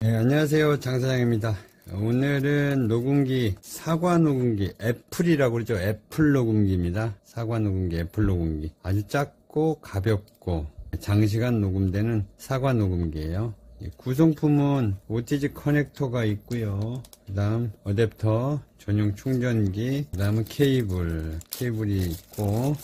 네, 안녕하세요. 장사장입니다. 오늘은 녹음기, 사과 녹음기, 애플이라고 그러죠. 애플 녹음기입니다. 사과 녹음기, 애플 녹음기. 아주 작고 가볍고 장시간 녹음되는 사과 녹음기예요. 구성품은 OTG 커넥터가 있고요. 그 다음 어댑터, 전용 충전기, 그 다음은 케이블이 있고,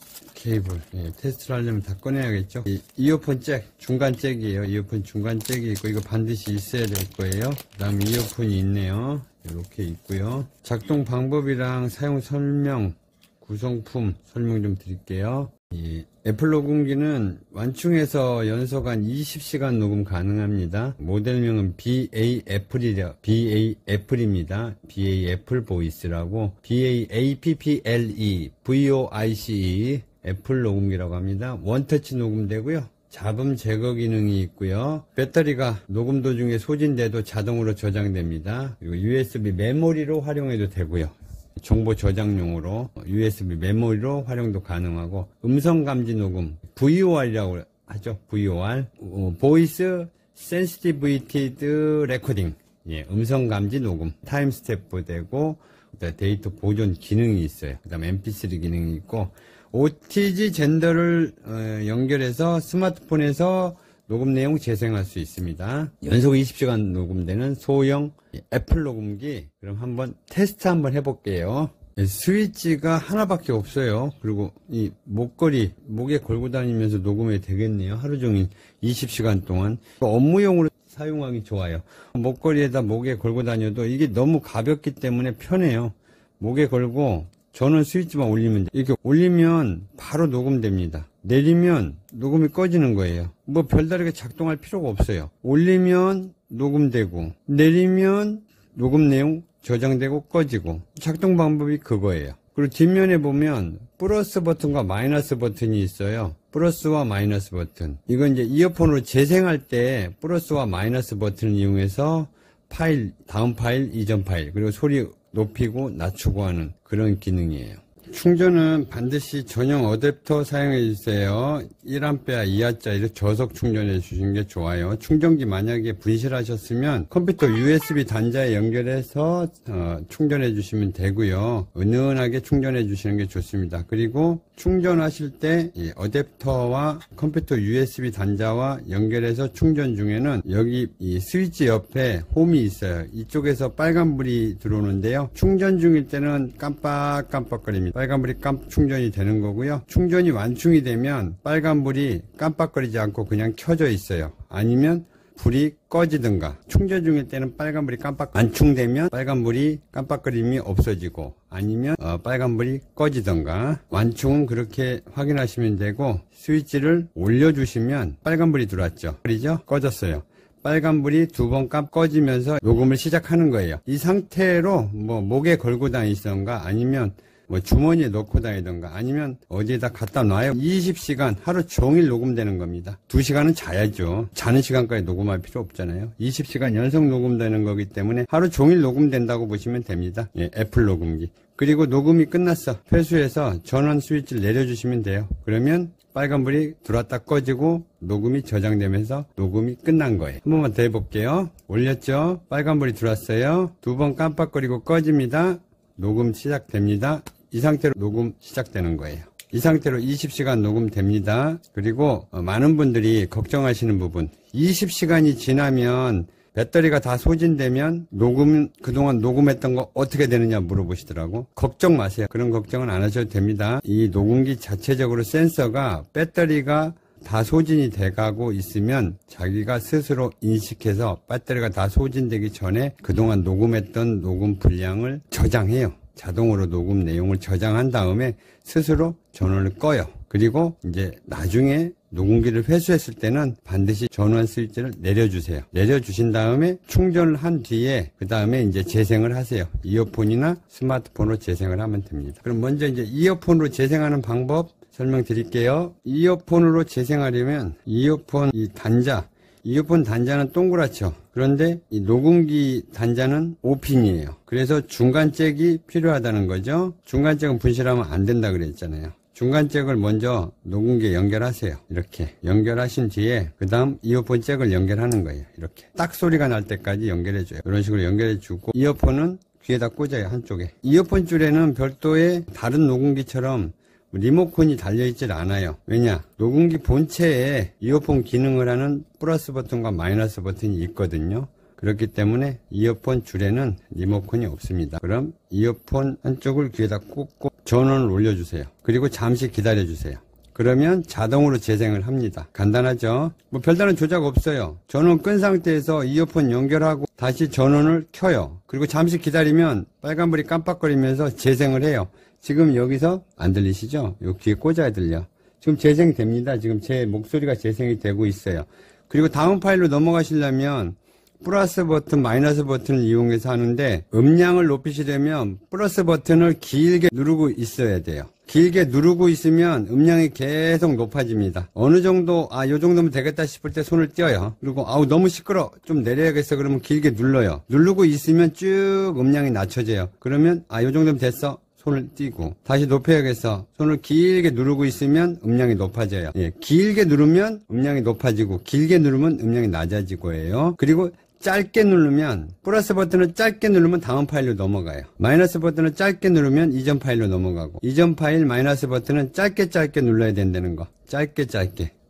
테스트를 하려면 다 꺼내야겠죠. 이어폰 잭, 중간 잭이에요. 이어폰 중간 잭이 있고, 이거 반드시 있어야 될 거예요. 그 다음 이어폰이 있네요. 이렇게 있고요. 작동 방법이랑 사용 설명, 구성품 설명 좀 드릴게요. 이 애플 녹음기는 완충해서 연속한 20시간 녹음 가능합니다. 모델명은 BA 애플입니다. BA 애플 보이스라고, BAAPPLE VOICE 애플 녹음기라고 합니다. 원터치 녹음되고요. 잡음 제거 기능이 있고요. 배터리가 녹음 도중에 소진돼도 자동으로 저장됩니다. 그리고 USB 메모리로 활용해도 되고요. 정보 저장용으로 USB 메모리로 활용도 가능하고, 음성 감지 녹음 VOR이라고 하죠. VOR, Voice Sensitivity Recording, 음성 감지 녹음, 타임 스탬프 되고, 데이터 보존 기능이 있어요. 그 다음에 MP3 기능이 있고, OTG 젠더를 연결해서 스마트폰에서 녹음 내용 재생할 수 있습니다. 연속 20시간 녹음되는 소형 애플 녹음기. 그럼 한번 테스트 한번 해볼게요. 스위치가 하나밖에 없어요. 그리고 이 목에 걸고 다니면서 녹음이 되겠네요. 하루 종일 20시간 동안. 업무용으로 사용하기 좋아요. 목걸이에다 목에 걸고 다녀도 이게 너무 가볍기 때문에 편해요. 목에 걸고 저는 스위치만 올리면 돼요. 이렇게 올리면 바로 녹음됩니다. 내리면 녹음이 꺼지는 거예요. 뭐 별다르게 작동할 필요가 없어요. 올리면 녹음되고, 내리면 녹음 내용 저장되고 꺼지고, 작동 방법이 그거예요. 그리고 뒷면에 보면 플러스 버튼과 마이너스 버튼이 있어요. 플러스와 마이너스 버튼. 이건 이제 이어폰으로 재생할 때 플러스와 마이너스 버튼을 이용해서 다음 파일, 이전 파일, 그리고 소리 높이고 낮추고 하는 그런 기능이에요. 충전은 반드시 전용 어댑터 사용해 주세요. 1A 2A짜리로 저속 충전해 주시는 게 좋아요. 충전기 만약에 분실하셨으면 컴퓨터 USB 단자에 연결해서 충전해 주시면 되고요. 은은하게 충전해 주시는 게 좋습니다. 그리고 충전하실 때 이 어댑터와 컴퓨터 USB 단자와 연결해서 충전 중에는 여기 이 스위치 옆에 홈이 있어요. 이쪽에서 빨간불이 들어오는데요. 충전 중일 때는 깜빡깜빡거립니다. 빨간불이 충전이 되는 거고요. 충전이 완충이 되면 빨간불이 깜빡거리지 않고 그냥 켜져 있어요. 아니면 불이 꺼지든가, 충전 중일 때는 빨간불이 완충되면 빨간불이 깜빡거림이 없어지고, 아니면 빨간불이 꺼지든가. 완충은 그렇게 확인하시면 되고, 스위치를 올려주시면 빨간불이 들어왔죠. 그리죠? 꺼졌어요. 빨간불이 2번 꺼지면서 녹음을 시작하는 거예요. 이 상태로 목에 걸고 다니시던가, 아니면 주머니에 넣고 다니던가, 아니면 어디에다 갖다 놔요. 20시간 하루 종일 녹음되는 겁니다. 2시간은 자야죠. 자는 시간까지 녹음할 필요 없잖아요. 20시간 연속 녹음되는 거기 때문에 하루 종일 녹음된다고 보시면 됩니다. 애플 녹음기. 그리고 녹음이 끝났어. 회수해서 전원 스위치를 내려주시면 돼요. 그러면 빨간불이 들어왔다 꺼지고 녹음이 저장되면서 녹음이 끝난 거예요. 한 번만 더 해볼게요. 올렸죠? 빨간불이 들어왔어요. 2번 깜빡거리고 꺼집니다. 녹음 시작됩니다. 이 상태로 녹음 시작되는 거예요. 이 상태로 20시간 녹음됩니다. 그리고 많은 분들이 걱정하시는 부분, 20시간이 지나면 배터리가 다 소진되면 그동안 녹음했던 거 어떻게 되느냐 물어보시더라고. 걱정 마세요. 그런 걱정은 안 하셔도 됩니다. 이 녹음기 자체적으로 센서가 배터리가 다 소진이 돼가고 있으면 자기가 스스로 인식해서 배터리가 다 소진되기 전에 그동안 녹음했던 녹음 분량을 저장해요. 자동으로 녹음 내용을 저장한 다음에 스스로 전원을 꺼요. 그리고 이제 나중에 녹음기를 회수했을 때는 반드시 전원 스위치를 내려주세요. 내려주신 다음에 충전을 한 뒤에 그 다음에 이제 재생을 하세요. 이어폰이나 스마트폰으로 재생을 하면 됩니다. 그럼 먼저 이제 이어폰으로 재생하는 방법 설명드릴게요. 이어폰으로 재생하려면 이어폰 단자는 동그랗죠. 그런데 이 녹음기 단자는 5핀이에요. 그래서 중간 잭이 필요하다는 거죠. 중간 잭은 분실하면 안 된다 그랬잖아요. 중간 잭을 먼저 녹음기에 연결하세요. 이렇게 연결하신 뒤에 그 다음 이어폰 잭을 연결하는 거예요. 이렇게 딱 소리가 날 때까지 연결해줘요. 이런 식으로 연결해주고 이어폰은 귀에다 꽂아요. 한쪽에. 이어폰 줄에는 별도의 다른 녹음기처럼 리모컨이 달려있질 않아요. 왜냐? 녹음기 본체에 이어폰 기능을 하는 플러스 버튼과 마이너스 버튼이 있거든요. 그렇기 때문에 이어폰 줄에는 리모컨이 없습니다. 그럼 이어폰 한쪽을 귀에다 꽂고 전원을 올려주세요. 그리고 잠시 기다려주세요. 그러면 자동으로 재생을 합니다. 간단하죠? 뭐 별다른 조작 없어요. 전원 끈 상태에서 이어폰 연결하고 다시 전원을 켜요. 그리고 잠시 기다리면 빨간불이 깜빡거리면서 재생을 해요. 지금 여기서 안 들리시죠? 요 귀에 꽂아야 들려. 지금 재생됩니다. 지금 제 목소리가 재생이 되고 있어요. 그리고 다음 파일로 넘어가시려면 플러스 버튼, 마이너스 버튼을 이용해서 하는데 음량을 높이시려면 플러스 버튼을 길게 누르고 있어야 돼요. 길게 누르고 있으면 음량이 계속 높아집니다. 어느 정도, 요 정도면 되겠다 싶을 때 손을 떼어요. 그리고, 너무 시끄러. 좀 내려야겠어. 그러면 길게 눌러요. 누르고 있으면 쭉 음량이 낮춰져요. 그러면, 요 정도면 됐어. 손을 띄고. 다시 높여야겠어. 손을 길게 누르고 있으면 음량이 높아져요. 예, 길게 누르면 음량이 높아지고, 길게 누르면 음량이 낮아지고 해요. 그리고, 짧게 누르면 플러스 버튼을 짧게 누르면 다음 파일로 넘어가요. 마이너스 버튼을 짧게 누르면 이전 파일로 넘어가고 이전 파일 마이너스 버튼은 짧게 눌러야 된다는 거. 짧게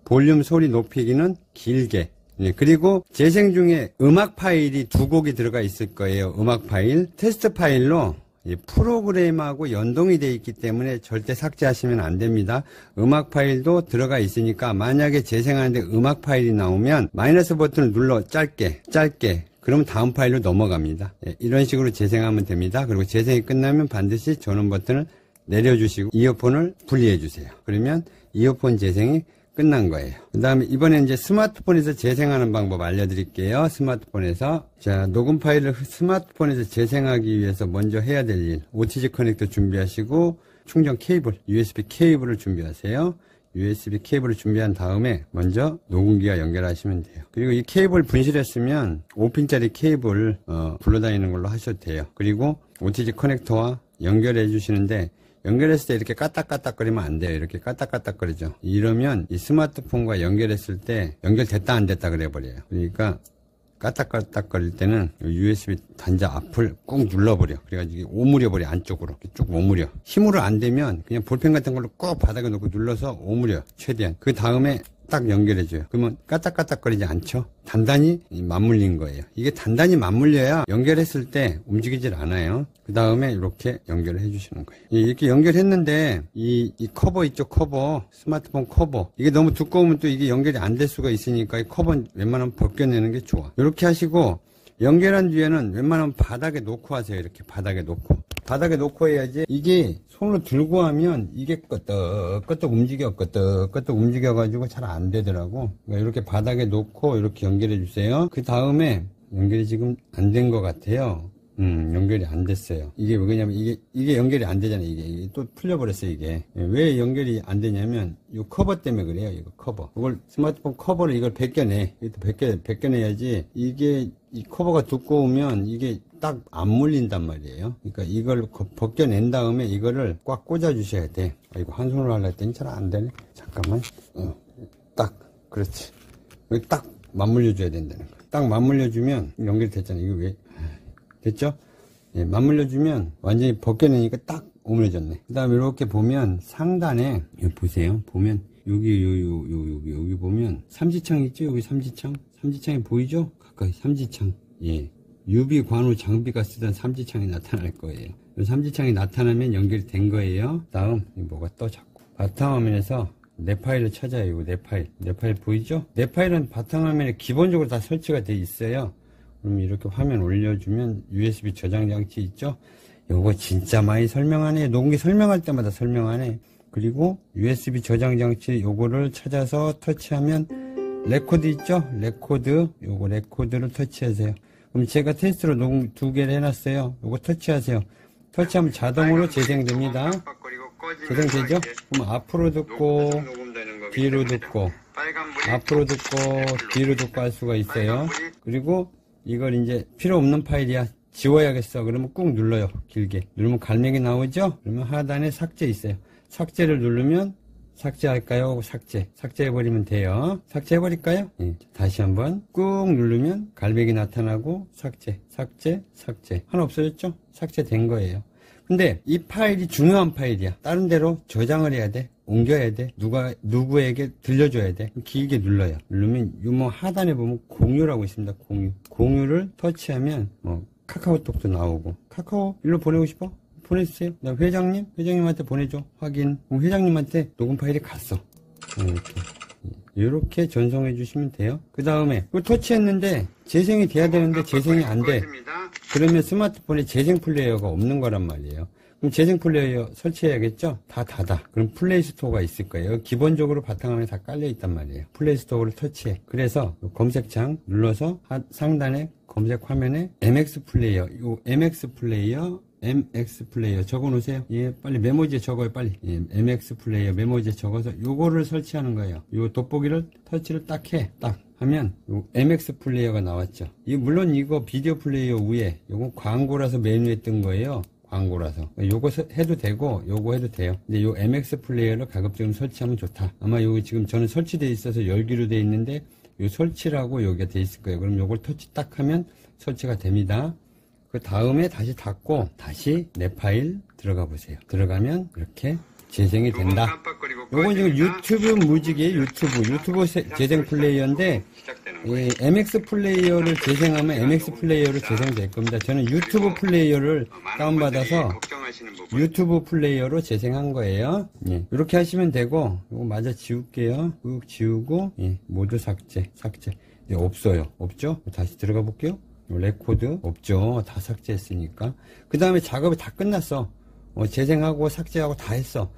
볼륨 소리 높이기는 길게. 예, 그리고 재생 중에 음악 파일이 2곡이 들어가 있을 거예요. 음악 파일 테스트 파일로 이 프로그램하고 연동이 되어 있기 때문에 절대 삭제하시면 안 됩니다. 음악 파일도 들어가 있으니까 만약에 재생하는데 음악 파일이 나오면 마이너스 버튼을 눌러 짧게 그러면 다음 파일로 넘어갑니다. 예, 이런 식으로 재생하면 됩니다. 그리고 재생이 끝나면 반드시 전원 버튼을 내려주시고 이어폰을 분리해 주세요. 그러면 이어폰 재생이 끝난 거예요. 그 다음에 이번에 이제 스마트폰에서 재생하는 방법 알려드릴게요. 스마트폰에서. 자, 녹음 파일을 스마트폰에서 재생하기 위해서 먼저 해야 될 일. OTG 커넥터 준비하시고, 충전 케이블, USB 케이블을 준비하세요. USB 케이블을 준비한 다음에 먼저 녹음기와 연결하시면 돼요. 그리고 이 케이블 분실했으면 5핀짜리 케이블, 불러다니는 걸로 하셔도 돼요. 그리고 OTG 커넥터와 연결해 주시는데, 연결했을 때 이렇게 까딱까딱거리면 안 돼요. 이렇게 까딱까딱거리죠. 이러면 이 스마트폰과 연결했을 때 연결됐다 안 됐다 그래버려요. 그러니까 까딱까딱거릴 때는 USB 단자 앞을 꾹 눌러버려. 그래가지고 오므려버려. 안쪽으로 쭉 오므려. 힘으로 안 되면 그냥 볼펜 같은 걸로 꼭 바닥에 놓고 눌러서 오므려. 최대한. 그 다음에 딱 연결해줘요. 그러면 까딱까딱거리지 않죠? 단단히 맞물린 거예요. 이게 단단히 맞물려야 연결했을 때 움직이질 않아요. 그 다음에 이렇게 연결을 해주시는 거예요. 이렇게 연결했는데 이 커버 있죠? 커버. 스마트폰 커버. 이게 너무 두꺼우면 또 이게 연결이 안 될 수가 있으니까 이 커버는 웬만하면 벗겨내는 게 좋아. 이렇게 하시고 연결한 뒤에는 웬만하면 바닥에 놓고 하세요. 이렇게 바닥에 놓고. 바닥에 놓고 해야지 이게 손으로 들고 하면 이게 끄떡끄떡 움직여가지고 잘 안 되더라고. 그러니까 이렇게 바닥에 놓고 이렇게 연결해 주세요. 그 다음에 연결이 지금 안 된 것 같아요. 연결이 안 됐어요. 이게 왜냐면 이게 연결이 안 되잖아요. 이게 또 풀려버렸어요. 이게 왜 연결이 안 되냐면 이 커버 때문에 그래요. 이거 커버. 이걸 스마트폰 커버를 이걸 벗겨내. 이것도 벗겨내야지. 이게 이 커버가 두꺼우면 이게 딱 안 물린단 말이에요. 그러니까 이걸 벗겨낸 다음에 이거를 꽉 꽂아 주셔야 돼. 이거 한 손으로 하려 했더니 잘 안 되네. 잠깐만. 딱 그렇지. 여기 딱 맞물려 줘야 된다는 거. 딱 맞물려 주면 연결됐잖아요. 이거 왜? 됐죠? 예, 맞물려주면 완전히 벗겨내니까 딱 오므려졌네. 그 다음에 이렇게 보면 상단에, 여기 보세요. 보면, 여기 보면, 삼지창 있죠? 여기 삼지창? 삼지창이 보이죠? 가까이 삼지창. 예. 유비 관우 장비가 쓰던 삼지창이 나타날 거예요. 이 삼지창이 나타나면 연결이 된 거예요. 다음, 뭐가 떠 자꾸. 바탕화면에서 내 파일을 찾아요. 이거 내 파일 보이죠? 내 파일은 바탕화면에 기본적으로 다 설치가 돼 있어요. 그럼 이렇게 화면 올려주면 USB 저장 장치 있죠? 요거 진짜 많이 설명하네. 녹음기 설명할 때마다 설명하네. 그리고 USB 저장 장치 요거를 찾아서 터치하면 레코드 있죠? 레코드. 요거 레코드를 터치하세요. 그럼 제가 테스트로 녹음 2개를 해놨어요. 요거 터치하세요. 터치하면 자동으로 재생됩니다. 재생되죠? 그럼 앞으로 듣고 뒤로 듣고 앞으로 듣고 뒤로 듣고 할 수가 있어요. 그리고 이걸 이제 필요 없는 파일이야. 지워야겠어. 그러면 꾹 눌러요. 길게. 누르면 갈매기 나오죠? 그러면 하단에 삭제 있어요. 삭제를 누르면 삭제할까요? 삭제해버리면 돼요. 삭제해버릴까요? 예. 다시 한번 꾹 누르면 갈매기 나타나고 삭제. 하나 없어졌죠? 삭제된 거예요. 근데 이 파일이 중요한 파일이야. 다른 데로 저장을 해야 돼. 옮겨야 돼. 누구에게 들려줘야 돼. 길게 눌러요. 누르면 요 하단에 보면 공유라고 있습니다. 공유를 터치하면 카카오톡도 나오고. 카카오 일로 보내고 싶어? 보내주세요. 회장님한테 보내줘. 확인. 그럼 회장님한테 녹음 파일이 갔어. 이렇게 전송해 주시면 돼요. 그 다음에 터치했는데 재생이 돼야 되는데 재생이 안 돼. 그러면 스마트폰에 재생 플레이어가 없는 거란 말이에요. 그럼 재생 플레이어 설치해야겠죠? 다 닫아. 그럼 플레이 스토어가 있을 거예요. 기본적으로 바탕화면에 다 깔려 있단 말이에요. 플레이 스토어를 터치해. 그래서 검색창 눌러서 상단에 검색 화면에 MX 플레이어, MX 플레이어 적어 놓으세요. 예, 빨리 메모지에 적어요, 빨리. 예, MX 플레이어 메모지에 적어서 요거를 설치하는 거예요. 요 돋보기를 터치를 딱 해. 딱 하면 요 MX 플레이어가 나왔죠. 물론 이거 비디오 플레이어 위에 요거 광고라서 메뉴에 뜬 거예요. 광고라서. 요거 해도 되고 요거 해도 돼요. 근데 요 MX 플레이어를 가급적이면 설치하면 좋다. 아마 요거 지금 저는 설치되어 있어서 열기로 되어 있는데 요 설치라고 여기가 되어 있을 거예요. 그럼 요걸 터치 딱 하면 설치가 됩니다. 그 다음에 다시 닫고 다시 내 파일 들어가 보세요. 들어가면 이렇게 재생이 된다. 요건 지금 유튜브 뮤직이에요. 유튜브 재생 플레이어인데 MX 플레이어를 재생하면 MX 플레이어로 재생될 겁니다. 저는 유튜브 플레이어를 다운받아서 유튜브 플레이어로 재생한 거예요. 예, 이렇게 하시면 되고 이거 마저 지울게요. 꾹 지우고 모두 삭제. 예, 없어요. 없죠? 다시 들어가 볼게요. 레코드 없죠. 다 삭제했으니까. 그 다음에 작업이 다 끝났어. 재생하고 삭제하고 다 했어.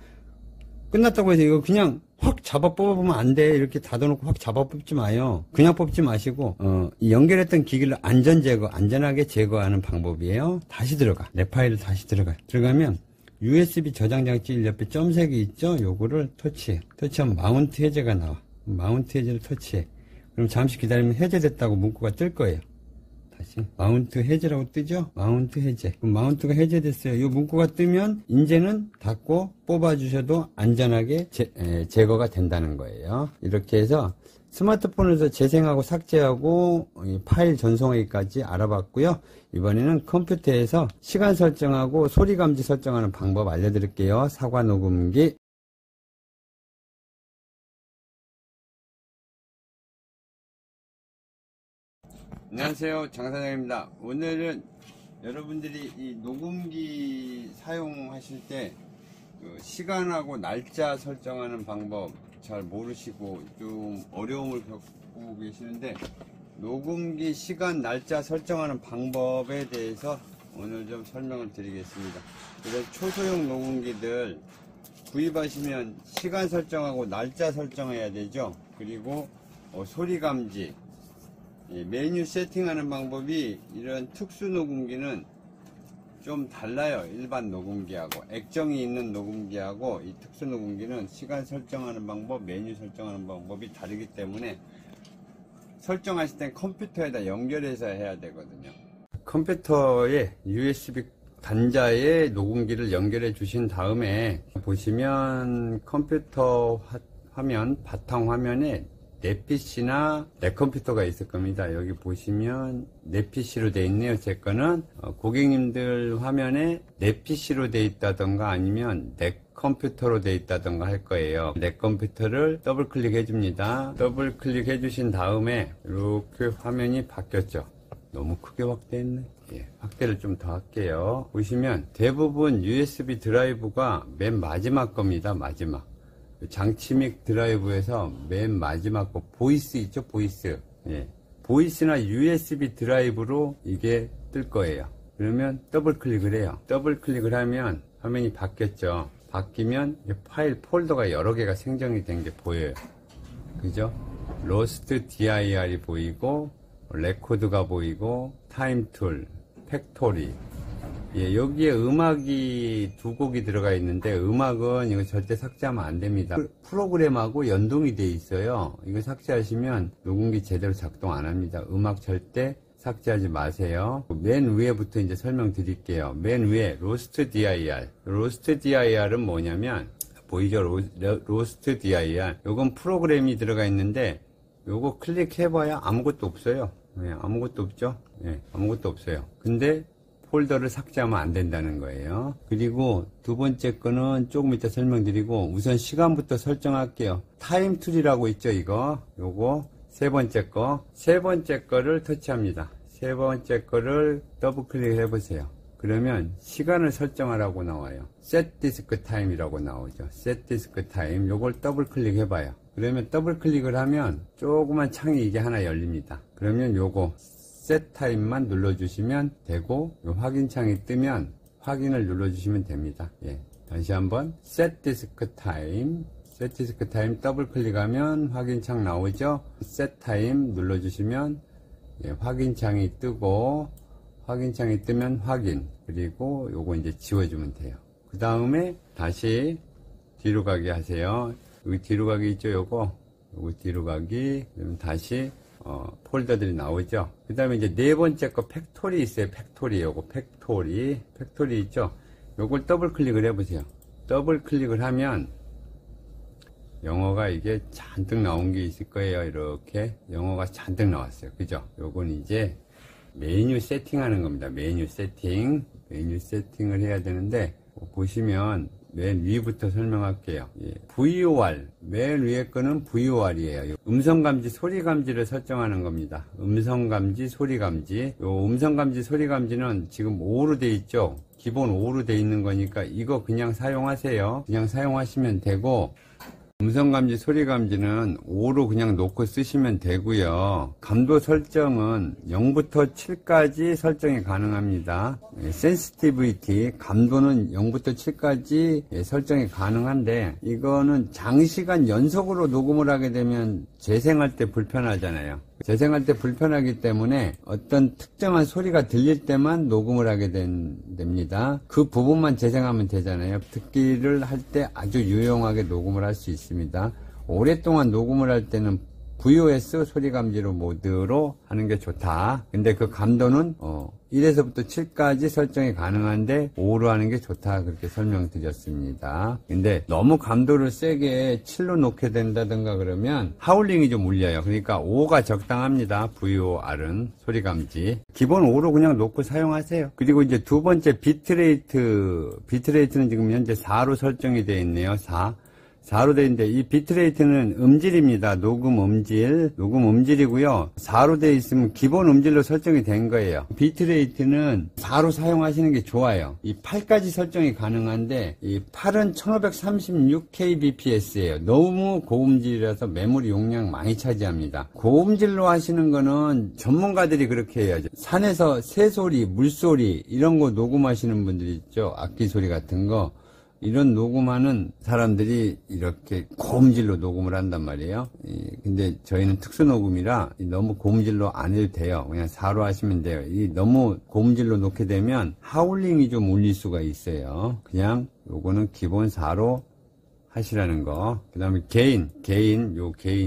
끝났다고 해서 이거 그냥 확 잡아 뽑아보면 안 돼. 이렇게 닫아놓고 확 잡아 뽑지 마요. 그냥 뽑지 마시고 이 연결했던 기기를 안전하게 제거하는 방법이에요. 다시 들어가. 내 파일을 다시 들어가요. 들어가면 USB 저장 장치 옆에 점색이 있죠. 요거를 터치하면 마운트 해제가 나와. 마운트 해제를 터치해. 그럼 잠시 기다리면 해제됐다고 문구가 뜰 거예요. 다시 마운트 해제라고 뜨죠? 마운트 해제. 그럼 마운트가 해제됐어요. 이 문구가 뜨면 이제는 닫고 뽑아주셔도 안전하게 제거가 된다는 거예요. 이렇게 해서 스마트폰에서 재생하고 삭제하고 파일 전송하기까지 알아봤고요. 이번에는 컴퓨터에서 시간 설정하고 소리 감지 설정하는 방법 알려드릴게요. 사과 녹음기. 안녕하세요, 장 사장입니다. 오늘은 여러분들이 이 녹음기 사용하실 때 시간하고 날짜 설정하는 방법 잘 모르시고 좀 어려움을 겪고 계시는데 녹음기 시간 날짜 설정하는 방법에 대해서 오늘 좀 설명을 드리겠습니다. 그래서 초소형 녹음기들 구입하시면 시간 설정하고 날짜 설정해야 되죠. 그리고 소리 감지, 메뉴 세팅하는 방법이 이런 특수 녹음기는 좀 달라요. 일반 녹음기하고 액정이 있는 녹음기하고 이 특수 녹음기는 시간 설정하는 방법, 메뉴 설정하는 방법이 다르기 때문에 설정하실 땐 컴퓨터에다 연결해서 해야 되거든요. 컴퓨터에 USB 단자에 녹음기를 연결해 주신 다음에 보시면 컴퓨터 화면, 바탕 화면에 내 PC나 내 컴퓨터가 있을 겁니다. 여기 보시면 내 PC로 되어 있네요. 제 거는 고객님들 화면에 내 PC로 되어 있다던가 아니면 내 컴퓨터로 되어 있다던가 할 거예요. 내 컴퓨터를 더블 클릭해 줍니다. 더블 클릭해 주신 다음에 이렇게 화면이 바뀌었죠. 너무 크게 확대했네. 확대를 좀 더 할게요. 보시면 대부분 USB 드라이브가 맨 마지막 겁니다. 마지막. 장치믹 드라이브에서 맨 마지막 거 보이스 있죠? 보이스. 보이스나 USB 드라이브로 이게 뜰 거예요. 그러면 더블 클릭을 해요. 더블 클릭을 하면 화면이 바뀌었죠. 바뀌면 파일 폴더가 여러 개가 생성이 된 게 보여요. 그죠? 로스트 DIR이 보이고 레코드가 보이고 타임툴, 팩토리. 여기에 음악이 두 곡이 들어가 있는데 음악은 이거 절대 삭제하면 안 됩니다. 프로그램하고 연동이 돼 있어요. 이거 삭제하시면 녹음기 제대로 작동 안 합니다. 음악 절대 삭제하지 마세요. 맨 위에부터 이제 설명드릴게요. 맨 위에 로스트 DIR. 로스트 DIR은 뭐냐면 보이죠? 로스트 dir. 요건 프로그램이 들어가 있는데 요거 클릭해봐야 아무것도 없어요. 네, 아무것도 없죠? 네, 아무것도 없어요. 근데 폴더를 삭제하면 안 된다는 거예요. 그리고 두 번째 거는 조금 이따 설명드리고 우선 시간부터 설정할게요. 타임 툴이라고 있죠, 이거. 요거 세 번째 거를 터치합니다. 세 번째 거를 더블 클릭을 해보세요. 그러면 시간을 설정하라고 나와요. Set Disk Time이라고 나오죠. Set Disk Time. 요걸 더블 클릭해봐요. 그러면 더블 클릭을 하면 조그만 창이 이게 하나 열립니다. 그러면 요거 Set Time만 눌러주시면 되고, 요 확인창이 뜨면 확인을 눌러주시면 됩니다. 예. 다시 한번 Set Disk Time. Set Disk Time 더블 클릭하면 확인창 나오죠. Set Time 눌러주시면 예, 확인창이 뜨고, 확인창이 뜨면 확인, 그리고 요거 이제 지워주면 돼요. 그 다음에 다시 뒤로 가기 하세요. 여기 뒤로 가기 있죠, 요거 뒤로 가기. 그러면 다시 폴더들이 나오죠. 그 다음에 이제 네 번째 거 팩토리 있어요. 팩토리. 요거 팩토리 있죠. 요걸 더블 클릭을 해보세요. 더블 클릭을 하면 영어가 이게 잔뜩 나온 게 있을 거예요. 이렇게 영어가 잔뜩 나왔어요. 그죠? 요건 이제 메뉴 세팅하는 겁니다. 메뉴 세팅을 해야 되는데, 보시면 맨 위부터 설명할게요. 예. VOR, 맨 위에 거는 VOR이에요. 음성감지, 소리감지를 설정하는 겁니다. 음성감지, 소리감지. 요 음성감지, 소리감지는 지금 5로 돼 있죠. 기본 5로 돼 있는 거니까 이거 그냥 사용하세요. 그냥 사용하시면 되고, 음성감지, 소리감지는 5로 그냥 놓고 쓰시면 되고요. 감도 설정은 0부터 7까지 설정이 가능합니다. 센시티비티, 감도는 0부터 7까지 설정이 가능한데, 이거는 장시간 연속으로 녹음을 하게 되면 재생할 때 불편하잖아요. 재생할 때 불편하기 때문에 어떤 특정한 소리가 들릴 때만 녹음을 하게 됩니다. 그 부분만 재생하면 되잖아요. 듣기를 할 때 아주 유용하게 녹음을 할 수 있습니다. 오랫동안 녹음을 할 때는 VOS 소리감지로 모드로 하는 게 좋다. 근데 그 감도는 1에서부터 7까지 설정이 가능한데 5로 하는 게 좋다. 그렇게 설명드렸습니다. 근데 너무 감도를 세게 7로 놓게 된다든가 그러면 하울링이 좀 울려요. 그러니까 5가 적당합니다. VOR은 소리감지. 기본 5로 그냥 놓고 사용하세요. 그리고 이제 두 번째 비트레이트는 지금 현재 4로 설정이 되어 있네요. 4로 되어 있는데 이 비트레이트는 음질입니다. 녹음 음질이고요. 4로 되어 있으면 기본 음질로 설정이 된 거예요. 비트레이트는 4로 사용하시는 게 좋아요. 이 8까지 설정이 가능한데 이 8은 1536kbps예요. 너무 고음질이라서 메모리 용량 많이 차지합니다. 고음질로 하시는 거는 전문가들이 그렇게 해야죠. 산에서 새소리, 물소리 이런 거 녹음하시는 분들이 있죠. 악기 소리 같은 거. 이런 녹음하는 사람들이 이렇게 고음질로 녹음을 한단 말이에요. 근데 저희는 특수 녹음이라 너무 고음질로 안 해도 돼요. 그냥 4로 하시면 돼요. 너무 고음질로 놓게 되면 하울링이 좀 울릴 수가 있어요. 그냥 요거는 기본 4로 하시라는 거. 그 다음에 게인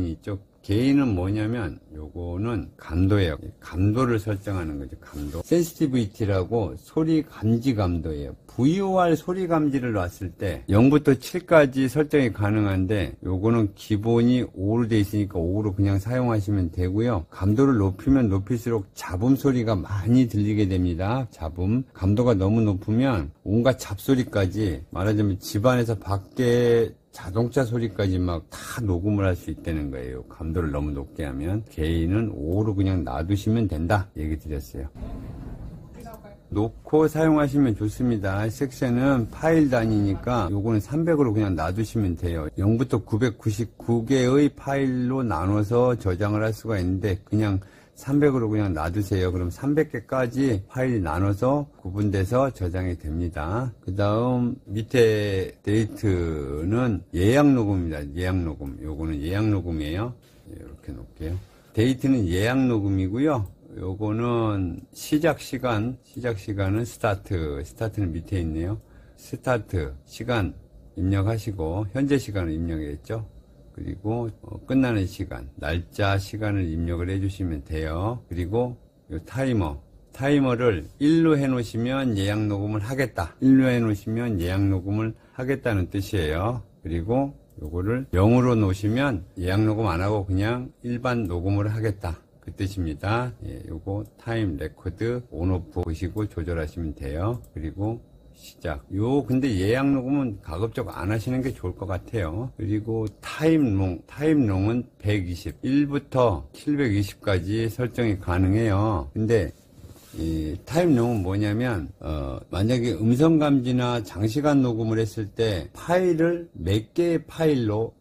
있죠. 게인은 뭐냐면 요거는 감도예요. 감도를 설정하는 거죠. 감도. 센시티비티라고 소리 감지 감도예요. VOR 소리 감지를 놨을 때 0부터 7까지 설정이 가능한데 요거는 기본이 5로 돼 있으니까 5로 그냥 사용하시면 되고요. 감도를 높이면 높일수록 잡음 소리가 많이 들리게 됩니다. 잡음. 감도가 너무 높으면 온갖 잡소리까지, 말하자면 집안에서 밖에 자동차 소리까지 막 다 녹음을 할 수 있다는 거예요. 감도를 너무 높게 하면. 게인은 5로 그냥 놔두시면 된다 얘기 드렸어요. 놓고 사용하시면 좋습니다. 섹션은 파일 단위니까 요거는 300으로 그냥 놔두시면 돼요. 0부터 999개의 파일로 나눠서 저장을 할 수가 있는데 그냥 300으로 그냥 놔두세요. 그럼 300개까지 파일이 나눠서 구분돼서 저장이 됩니다. 그 다음 밑에 데이트는 예약 녹음입니다. 예약 녹음. 요거는 예약 녹음이에요. 이렇게 놓을게요. 데이트는 예약 녹음이고요. 요거는 시작 시간은 스타트는 밑에 있네요. 스타트 시간 입력하시고 현재 시간을 입력했죠. 그리고 끝나는 시간, 날짜, 시간을 입력을 해주시면 돼요. 그리고 요 타이머를 1로 해놓으시면 예약 녹음을 하겠다. 1로 해놓으시면 예약 녹음을 하겠다는 뜻이에요. 그리고 요거를 0으로 놓으시면 예약 녹음 안 하고 그냥 일반 녹음을 하겠다, 그 뜻입니다. 예, 요거 타임 레코드 온오프 보시고 조절하시면 돼요. 그리고 시작. 근데 예약 녹음은 가급적 안 하시는 게 좋을 것 같아요. 그리고 타임롱은 120, 1부터 720까지 설정이 가능해요. 근데 이 타임롱은 뭐냐면 만약에 음성 감지나 장시간 녹음을 했을 때 파일을 몇 개의 파일로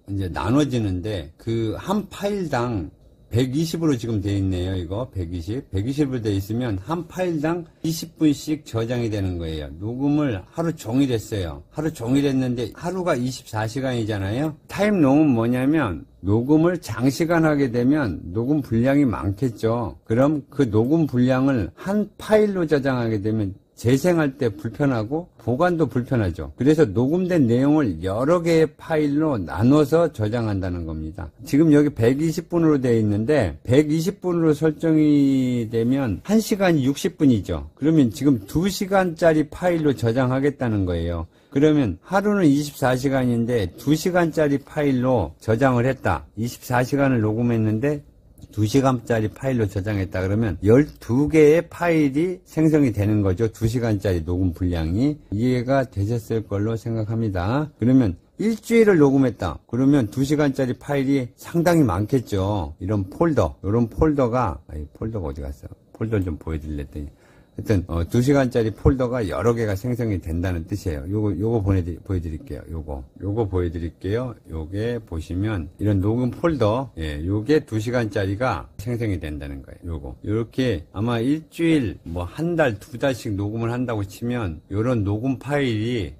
이제 나눠지는데 그 한 파일당 120으로 지금 돼 있네요. 이거 120으로 돼 있으면 한 파일당 20분씩 저장이 되는 거예요. 녹음을 하루 종일 했어요. 하루 종일 했는데 하루가 24시간이잖아요. 타임롱은 뭐냐면 녹음을 장시간 하게 되면 녹음 분량이 많겠죠. 그럼 그 녹음 분량을 한 파일로 저장하게 되면 재생할 때 불편하고 보관도 불편하죠. 그래서 녹음된 내용을 여러 개의 파일로 나눠서 저장한다는 겁니다. 지금 여기 120분으로 되어 있는데 120분으로 설정이 되면 1시간이 60분이죠. 그러면 지금 2시간짜리 파일로 저장하겠다는 거예요. 그러면 하루는 24시간인데 2시간짜리 파일로 저장을 했다. 24시간을 녹음했는데 2시간짜리 파일로 저장했다 그러면 12개의 파일이 생성이 되는 거죠. 2시간짜리 녹음 분량이. 이해가 되셨을 걸로 생각합니다. 그러면 일주일을 녹음했다 그러면 2시간짜리 파일이 상당히 많겠죠. 이런 폴더가 어디 갔어? 폴더를 좀 보여드리려 했더니 하여튼 2시간짜리 폴더가 여러 개가 생성이 된다는 뜻이에요. 요거 보여드릴게요. 요거 보여드릴게요. 요게 보시면 이런 녹음 폴더, 예, 요게 2시간짜리가 생성이 된다는 거예요. 요렇게 아마 일주일 한 달, 2달씩 녹음을 한다고 치면 요런 녹음 파일이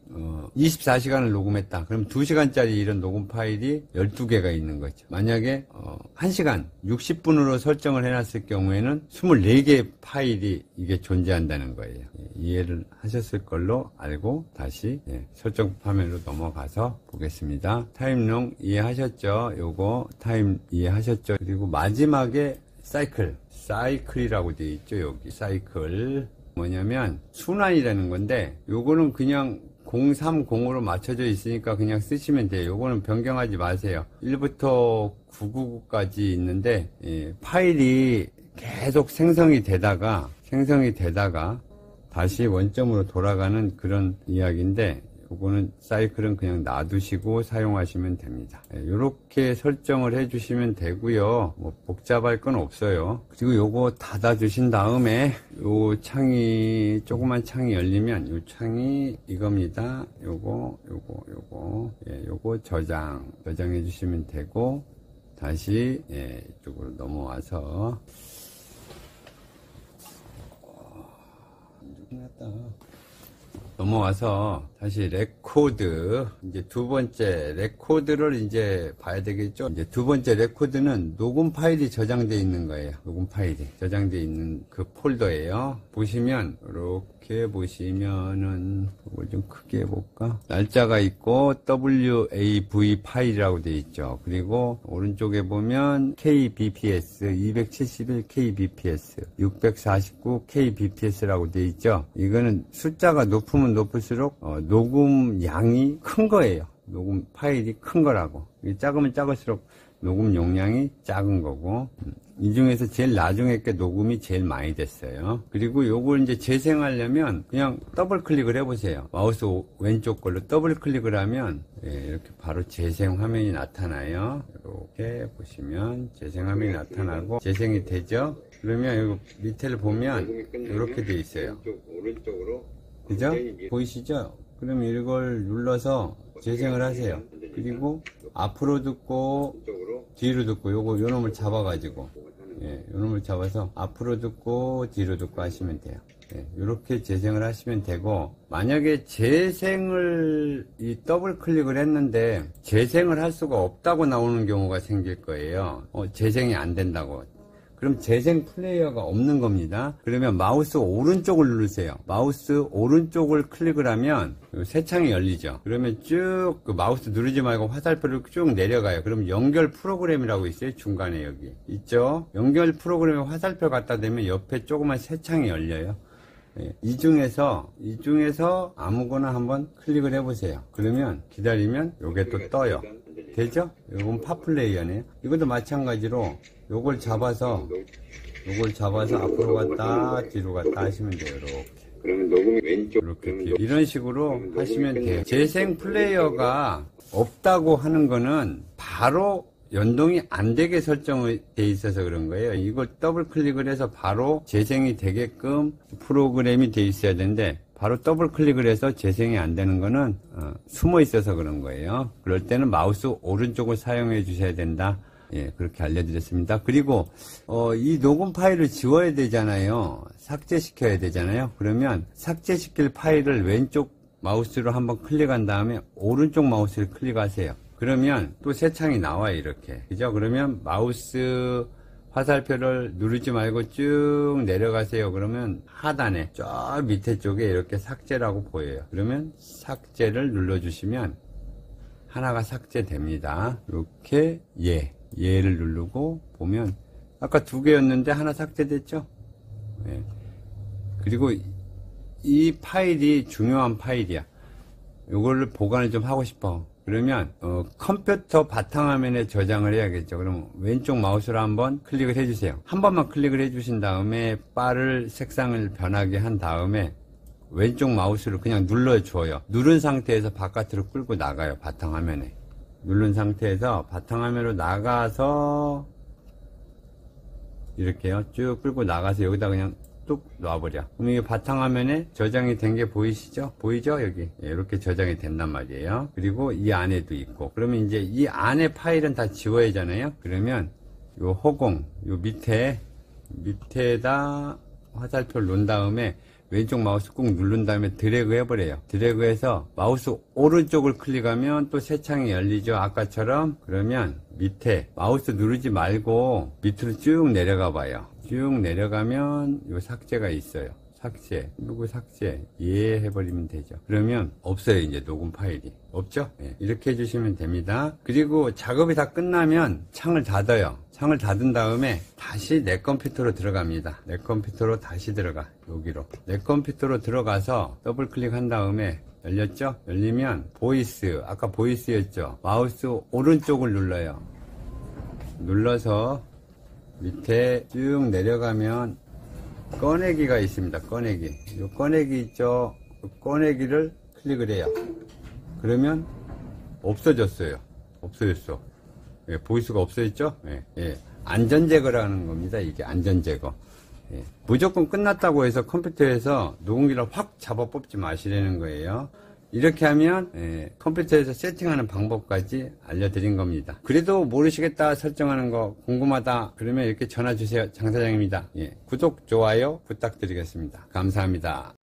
24시간을 녹음했다. 그럼 2시간짜리 이런 녹음 파일이 12개가 있는 거죠. 만약에 1시간 60분으로 설정을 해놨을 경우에는 24개의 파일이 이게 존재한다는 거예요. 이해를 하셨을 걸로 알고 다시 설정 화면으로 넘어가서 보겠습니다. 타임롱 이해하셨죠? 요거 타임 이해하셨죠? 그리고 마지막에 사이클이라고 되어 있죠. 여기 사이클 뭐냐면 순환이라는 건데 요거는 그냥 030으로 맞춰져 있으니까 그냥 쓰시면 돼요. 요거는 변경하지 마세요. 1부터 999까지 있는데 파일이 계속 생성이 되다가 다시 원점으로 돌아가는 그런 이야기인데 요거는 사이클은 그냥 놔두시고 사용하시면 됩니다. 요렇게 설정을 해주시면 되고요. 복잡할 건 없어요. 그리고 요거 닫아주신 다음에 요 창이 조그만 창이 열리면 요 창이 이겁니다. 요거 저장해 주시면 되고 다시 이쪽으로 넘어와서 다시 레코드, 이제 두 번째 레코드를 이제 봐야 되겠죠. 이제 두 번째 레코드는 녹음 파일이 저장되어 있는 거예요. 녹음 파일이 저장되어 있는 그 폴더예요. 보시면 이렇게 보시면은 이걸 좀 크게 해볼까? 날짜가 있고 WAV 파일이라고 되어 있죠. 그리고 오른쪽에 보면 KBPS 271 KBPS 649 KBPS라고 되어 있죠. 이거는 숫자가 높으면 높을수록 녹음 양이 큰 거예요. 녹음 파일이 큰 거라고. 작으면 작을수록 녹음 용량이 작은 거고, 이 중에서 제일 나중에 게 녹음이 제일 많이 됐어요. 그리고 요걸 이제 재생하려면 그냥 더블 클릭을 해보세요. 마우스 왼쪽 걸로 더블 클릭을 하면 이렇게 바로 재생 화면이 나타나요. 이렇게 보시면 재생 화면이 나타나고 재생이 되죠. 그러면 여기 밑에를 보면 이렇게 돼 있어요. 오른쪽으로 그죠? 보이시죠? 그럼 이걸 눌러서 재생을 하세요. 그리고 앞으로 듣고 뒤로 듣고 요 놈을 잡아가지고 요 놈을 잡아서 앞으로 듣고 뒤로 듣고 하시면 돼요. 이렇게 재생을 하시면 되고, 만약에 재생을 더블 클릭을 했는데 재생을 할 수가 없다고 나오는 경우가 생길 거예요. 재생이 안 된다고. 그럼 재생 플레이어가 없는 겁니다. 그러면 마우스 오른쪽을 누르세요. 마우스 오른쪽을 클릭을 하면 새 창이 열리죠. 그러면 쭉 그 마우스 누르지 말고 화살표를 쭉 내려가요. 그럼 연결 프로그램이라고 있어요. 중간에 여기 있죠. 연결 프로그램에 화살표 갖다 대면 옆에 조그만 새 창이 열려요. 예, 이 중에서 아무거나 한번 클릭을 해보세요. 그러면 기다리면 요게 또 떠요. 되죠? 이건 팝플레이어네요. 이것도 마찬가지로 요걸 잡아서 앞으로 갔다 뒤로 갔다 하시면 돼요. 이렇게. 그러면 녹음이 왼쪽 이렇게 이런 식으로 하시면 돼요. 재생 플레이어가 없다고 하는 거는 바로 연동이 안 되게 설정돼 있어서 그런 거예요. 이걸 더블 클릭을 해서 바로 재생이 되게끔 프로그램이 돼 있어야 되는데 바로 더블 클릭을 해서 재생이 안 되는 거는 숨어 있어서 그런 거예요. 그럴 때는 마우스 오른쪽을 사용해 주셔야 된다. 예, 그렇게 알려드렸습니다. 그리고 이 녹음 파일을 지워야 되잖아요. 삭제시켜야 되잖아요. 그러면 삭제시킬 파일을 왼쪽 마우스로 한번 클릭한 다음에 오른쪽 마우스를 클릭하세요. 그러면 또 새 창이 나와요. 이렇게. 그죠? 그러면 마우스 화살표를 누르지 말고 쭉 내려가세요. 그러면 하단에 저 밑에 쪽에 이렇게 삭제라고 보여요. 그러면 삭제를 눌러주시면 하나가 삭제됩니다. 이렇게 얘를 누르고 보면 아까 2개였는데 하나 삭제됐죠? 네. 그리고 이 파일이 중요한 파일이야. 이거를 보관을 좀 하고 싶어. 그러면 컴퓨터 바탕화면에 저장을 해야겠죠. 그럼 왼쪽 마우스로 한번 클릭을 해주세요. 한 번만 클릭을 해주신 다음에 바를 색상을 변하게 한 다음에 왼쪽 마우스를 그냥 눌러줘요. 누른 상태에서 바깥으로 끌고 나가요. 바탕화면에. 누른 상태에서 바탕화면으로 나가서 이렇게요. 쭉 끌고 나가서 여기다 그냥 뚝 놔버려. 그럼 이게 바탕화면에 저장이 된 게 보이시죠? 보이죠? 여기. 예, 이렇게 저장이 된단 말이에요. 그리고 이 안에도 있고. 그러면 이제 이 안에 파일은 다 지워야 하잖아요. 그러면 요 허공, 요 밑에다 화살표를 놓은 다음에 왼쪽 마우스 꾹 누른 다음에 드래그 해버려요. 드래그해서 마우스 오른쪽을 클릭하면 또 새 창이 열리죠. 아까처럼. 그러면 밑에 마우스 누르지 말고 밑으로 쭉 내려가 봐요. 쭉 내려가면 요 삭제가 있어요. 삭제, 누구 삭제, 예 해버리면 되죠. 그러면 없어요. 이제 녹음 파일이 없죠. 네, 이렇게 해주시면 됩니다. 그리고 작업이 다 끝나면 창을 닫아요. 창을 닫은 다음에 다시 내 컴퓨터로 들어갑니다. 내 컴퓨터로 다시 들어가. 여기로 내 컴퓨터로 들어가서 더블 클릭한 다음에 열렸죠? 열리면 보이스, 아까 보이스였죠? 마우스 오른쪽을 눌러요. 눌러서 밑에 쭉 내려가면 꺼내기가 있습니다. 꺼내기. 이 꺼내기 있죠? 꺼내기를 클릭을 해요. 그러면 없어졌어요. 없어졌어. 예, 보이스가 없어졌죠? 예, 예. 안전제거라는 겁니다. 이게 안전제거. 예. 무조건 끝났다고 해서 컴퓨터에서 녹음기를 확 잡아 뽑지 마시라는 거예요. 이렇게 하면 컴퓨터에서 세팅하는 방법까지 알려드린 겁니다. 그래도 모르시겠다, 설정하는 거 궁금하다 그러면 이렇게 전화 주세요. 장 사장입니다. 예, 구독, 좋아요 부탁드리겠습니다. 감사합니다.